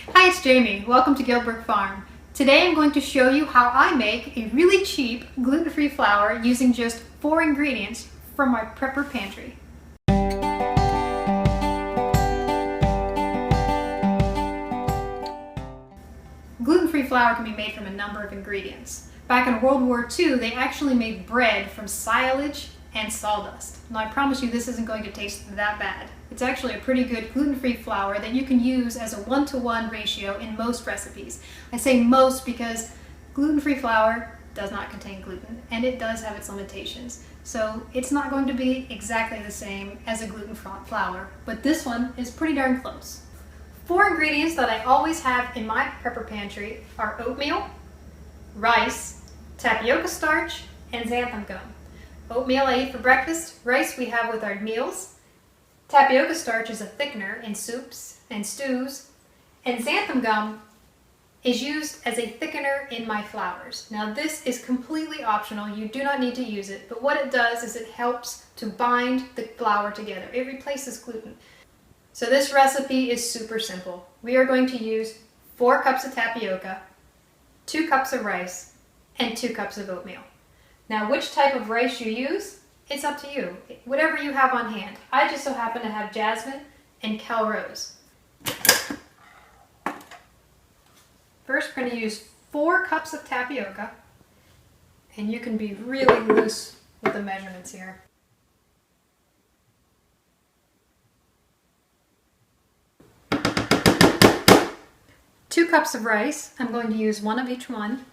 Hi, it's Jamie. Welcome to Gilbert Farm. Today I'm going to show you how I make a really cheap gluten-free flour using just 4 ingredients from my prepper pantry. Gluten-free flour can be made from a number of ingredients. Back in World War II, they actually made bread from silage and sawdust. Now I promise you this isn't going to taste that bad. It's actually a pretty good gluten-free flour that you can use as a 1-to-1 ratio in most recipes. I say most because gluten-free flour does not contain gluten and it does have its limitations. So it's not going to be exactly the same as a gluten-free flour, but this one is pretty darn close. 4 ingredients that I always have in my prepper pantry are oatmeal, rice, tapioca starch, and xanthan gum. Oatmeal I eat for breakfast, rice we have with our meals, tapioca starch is a thickener in soups and stews, and xanthan gum is used as a thickener in my flours. Now this is completely optional, you do not need to use it, but what it does is it helps to bind the flour together. It replaces gluten. So this recipe is super simple. We are going to use 4 cups of tapioca, 2 cups of rice, and 2 cups of oatmeal. Now which type of rice you use, it's up to you. Whatever you have on hand. I just so happen to have jasmine and Calrose. First we're going to use 4 cups of tapioca, and you can be really loose with the measurements here. Two cups of rice. I'm going to use 1 of each one.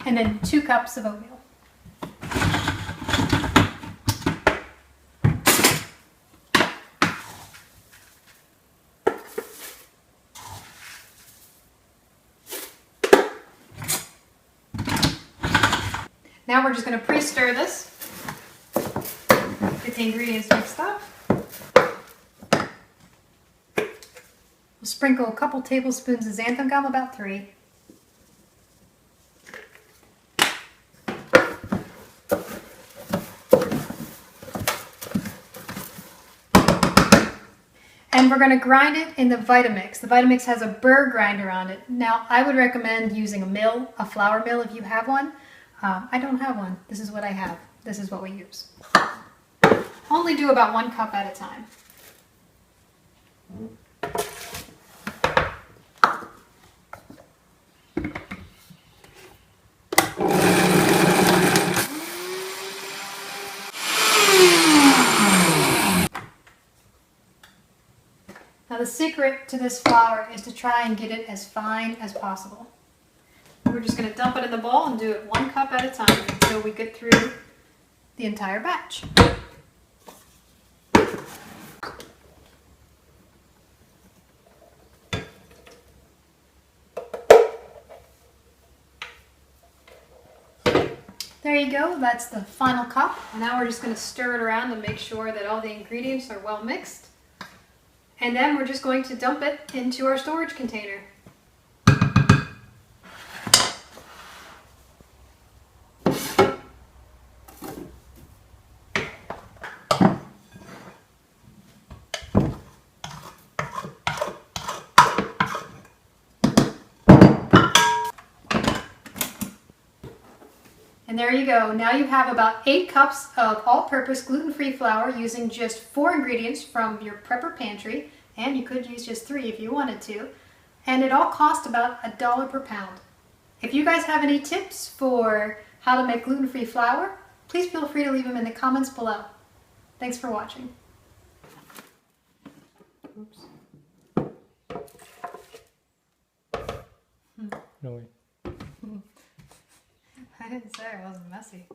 And then 2 cups of oatmeal. Now we're just going to pre-stir this, get the ingredients mixed up. We'll sprinkle a couple tablespoons of xanthan gum, about 3. And we're going to grind it in the Vitamix. The Vitamix has a burr grinder on it. Now I would recommend using a flour mill if you have one. I don't have one. This is what I have. This is what we use. Only do about 1 cup at a time. Now the secret to this flour is to try and get it as fine as possible. We're just going to dump it in the bowl and do it 1 cup at a time until we get through the entire batch. There you go, that's the final cup. Now we're just going to stir it around to make sure that all the ingredients are well mixed. And then we're just going to dump it into our storage container. And there you go. Now you have about 8 cups of all-purpose gluten-free flour using just 4 ingredients from your prepper pantry, and you could use just 3 if you wanted to. And it all cost about $1 per pound. If you guys have any tips for how to make gluten-free flour, please feel free to leave them in the comments below. Thanks for watching. Oops. No way. I didn't say I wasn't messy.